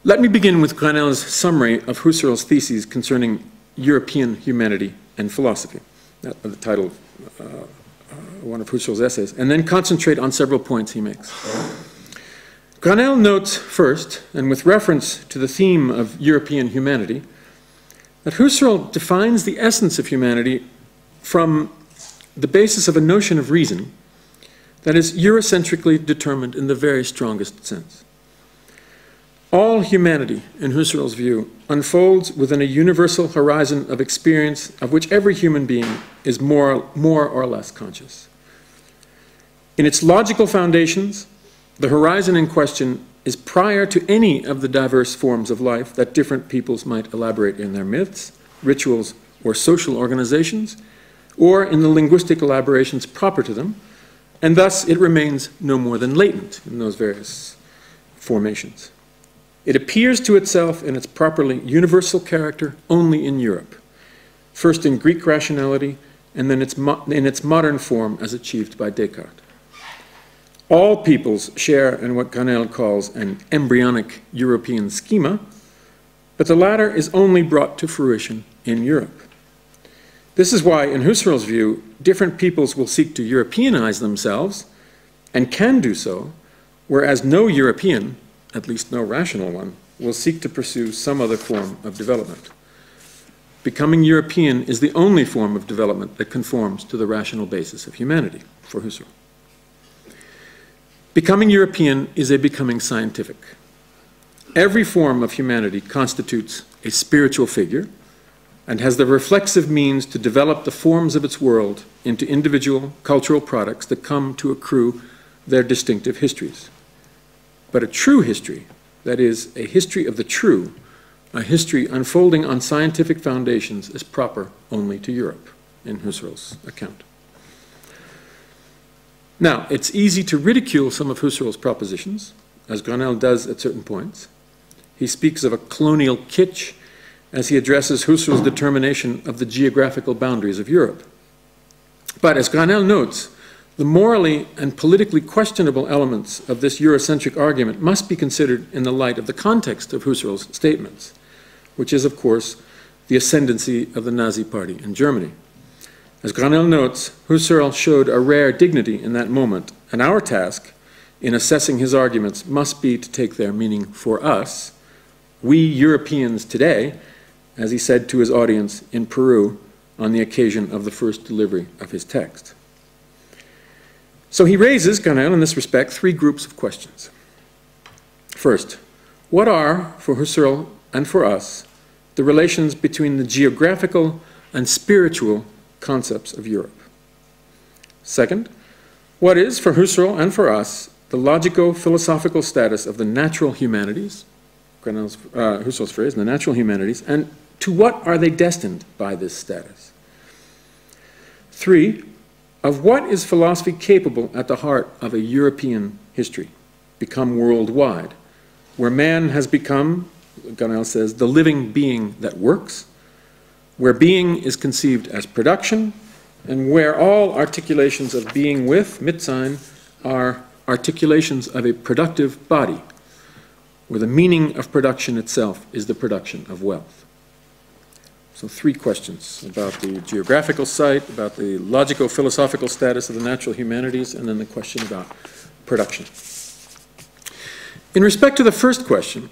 Let me begin with Granel's summary of Husserl's theses concerning European humanity and philosophy, the title of one of Husserl's essays, and then concentrate on several points he makes. Granel notes first, and with reference to the theme of European humanity, that Husserl defines the essence of humanity from the basis of a notion of reason that is Eurocentrically determined in the very strongest sense. All humanity, in Husserl's view, unfolds within a universal horizon of experience of which every human being is more or less conscious. In its logical foundations, the horizon in question is prior to any of the diverse forms of life that different peoples might elaborate in their myths, rituals, or social organizations, or in the linguistic elaborations proper to them, and thus it remains no more than latent in those various formations. It appears to itself in its properly universal character only in Europe, first in Greek rationality, and then in its modern form as achieved by Descartes. All peoples share in what Granel calls an embryonic European schema, but the latter is only brought to fruition in Europe. This is why, in Husserl's view, different peoples will seek to Europeanize themselves, and can do so, whereas no European, at least no rational one, will seek to pursue some other form of development. Becoming European is the only form of development that conforms to the rational basis of humanity, for Husserl. Becoming European is a becoming scientific. Every form of humanity constitutes a spiritual figure and has the reflexive means to develop the forms of its world into individual cultural products that come to accrue their distinctive histories. But a true history, that is, a history of the true, a history unfolding on scientific foundations, is proper only to Europe, in Husserl's account. Now, it's easy to ridicule some of Husserl's propositions, as Granel does at certain points. He speaks of a colonial kitsch as he addresses Husserl's determination of the geographical boundaries of Europe. But as Granel notes, the morally and politically questionable elements of this Eurocentric argument must be considered in the light of the context of Husserl's statements, which is, of course, the ascendancy of the Nazi Party in Germany. As Granel notes, Husserl showed a rare dignity in that moment, and our task in assessing his arguments must be to take their meaning for us, we Europeans today, as he said to his audience in Peru on the occasion of the first delivery of his text. So he raises, Granel, in this respect, three groups of questions. First, what are, for Husserl and for us, the relations between the geographical and spiritual concepts of Europe? Second, what is, for Husserl and for us, the logico-philosophical status of the natural humanities, Husserl's phrase, the natural humanities, and to what are they destined by this status? Three, of what is philosophy capable at the heart of a European history, become worldwide, where man has become, Granel says, the living being that works, where being is conceived as production, and where all articulations of being with, mitsein, are articulations of a productive body, where the meaning of production itself is the production of wealth. So three questions about the geographical site, about the logico-philosophical status of the natural humanities, and then the question about production. In respect to the first question,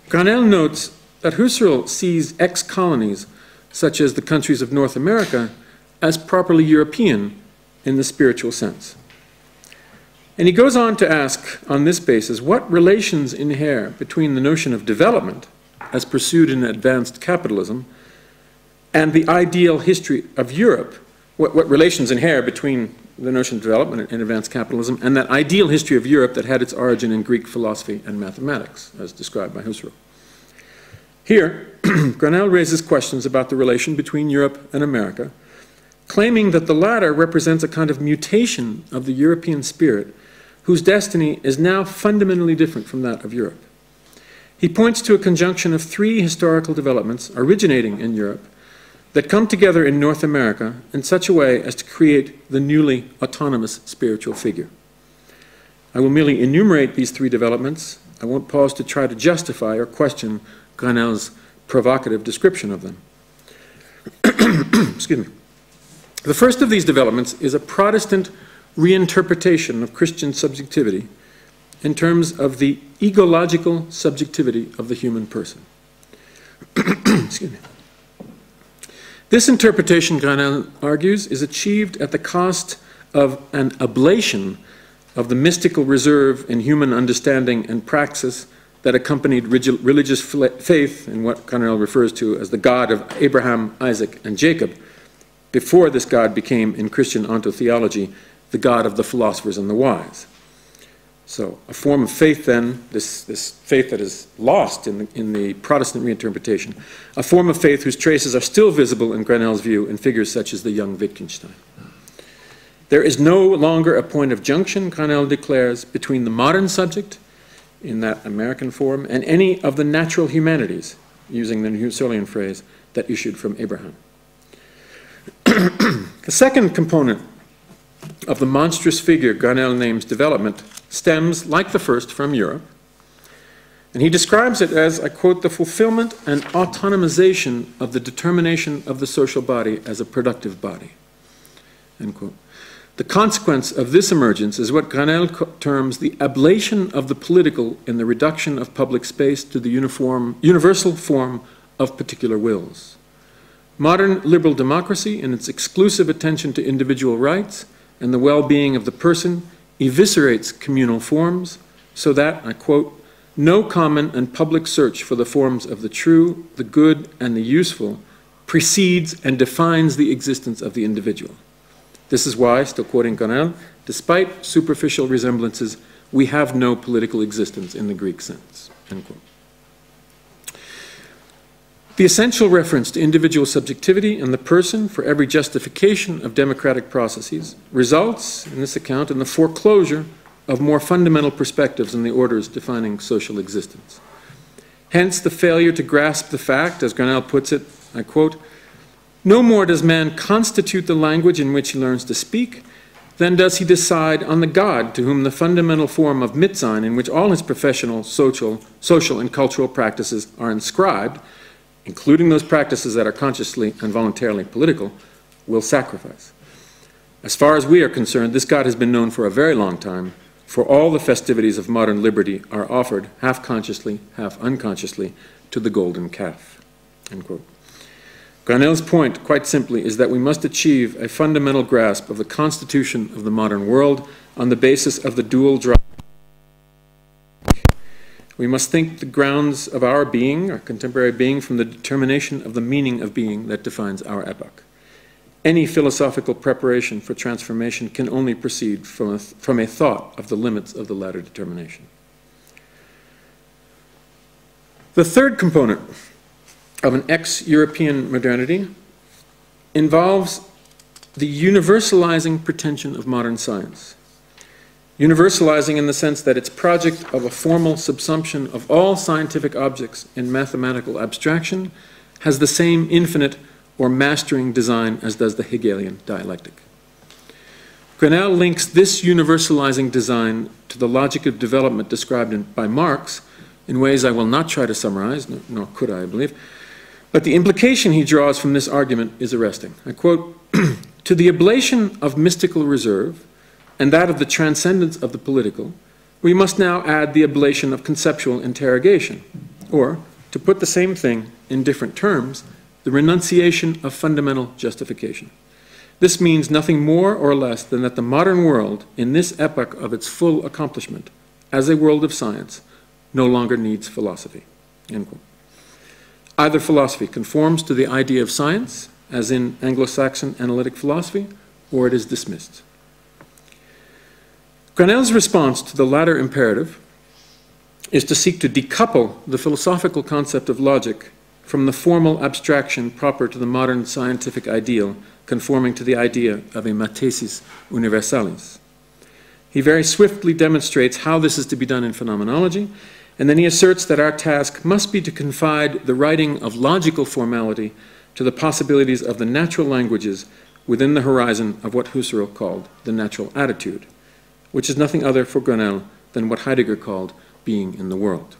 Granel notes that Husserl sees ex-colonies, such as the countries of North America, as properly European in the spiritual sense. And he goes on to ask, on this basis, what relations inhere between the notion of development, as pursued in advanced capitalism, and the ideal history of Europe, what relations inhere between the notion of development in advanced capitalism and that ideal history of Europe that had its origin in Greek philosophy and mathematics, as described by Husserl. Here, Granel raises questions about the relation between Europe and America, claiming that the latter represents a kind of mutation of the European spirit whose destiny is now fundamentally different from that of Europe. He points to a conjunction of three historical developments originating in Europe that come together in North America in such a way as to create the newly autonomous spiritual figure. I will merely enumerate these three developments I won't pause to try to justify or question Grenel's provocative description of them. Excuse me. The first of these developments is a Protestant reinterpretation of Christian subjectivity in terms of the egological subjectivity of the human person. Excuse me. This interpretation, Grenel argues, is achieved at the cost of an ablation of the mystical reserve in human understanding and praxis that accompanied religious faith in what Grenel refers to as the God of Abraham, Isaac, and Jacob, before this God became, in Christian ontotheology, the God of the philosophers and the wise. So a form of faith then, this faith that is lost in the Protestant reinterpretation, a form of faith whose traces are still visible in Grenel's view in figures such as the young Wittgenstein. There is no longer a point of junction, Grenel declares, between the modern subject, in that American form, and any of the natural humanities, using the Husserlian phrase, that issued from Abraham. The second component of the monstrous figure Grenel names development stems, like the first, from Europe. And he describes it as, I quote, the fulfillment and autonomization of the determination of the social body as a productive body, end quote. The consequence of this emergence is what Grenel terms the ablation of the political in the reduction of public space to the universal form of particular wills. Modern liberal democracy, in its exclusive attention to individual rights and the well-being of the person, eviscerates communal forms so that, I quote, no common and public search for the forms of the true, the good, and the useful precedes and defines the existence of the individual. This is why, still quoting Grenel, despite superficial resemblances, we have no political existence in the Greek sense, end quote. The essential reference to individual subjectivity and the person for every justification of democratic processes results, in this account, in the foreclosure of more fundamental perspectives in the orders defining social existence. Hence, the failure to grasp the fact, as Grenel puts it, I quote, no more does man constitute the language in which he learns to speak than does he decide on the God to whom the fundamental form of mitsein, in which all his professional, social, and cultural practices are inscribed, including those practices that are consciously and voluntarily political, will sacrifice. As far as we are concerned, this God has been known for a very long time, for all the festivities of modern liberty are offered, half consciously, half unconsciously, to the golden calf, end quote. Grenel's point, quite simply, is that we must achieve a fundamental grasp of the constitution of the modern world on the basis of the dual drive. We must think the grounds of our being, our contemporary being, from the determination of the meaning of being that defines our epoch. Any philosophical preparation for transformation can only proceed from a thought of the limits of the latter determination. The third component of an ex-European modernity involves the universalizing pretension of modern science. Universalizing in the sense that its project of a formal subsumption of all scientific objects in mathematical abstraction has the same infinite or mastering design as does the Hegelian dialectic. Grenel links this universalizing design to the logic of development described by Marx in ways I will not try to summarize, nor could I believe, but the implication he draws from this argument is arresting. I quote, to the ablation of mystical reserve and that of the transcendence of the political, we must now add the ablation of conceptual interrogation, or, to put the same thing in different terms, the renunciation of fundamental justification. This means nothing more or less than that the modern world, in this epoch of its full accomplishment, as a world of science, no longer needs philosophy, end quote. Either philosophy conforms to the idea of science, as in Anglo-Saxon analytic philosophy, or it is dismissed. Grenel's response to the latter imperative is to seek to decouple the philosophical concept of logic from the formal abstraction proper to the modern scientific ideal, conforming to the idea of a mathesis universalis. He very swiftly demonstrates how this is to be done in phenomenology, and then he asserts that our task must be to confide the writing of logical formality to the possibilities of the natural languages within the horizon of what Husserl called the natural attitude, which is nothing other for Grenel than what Heidegger called being in the world.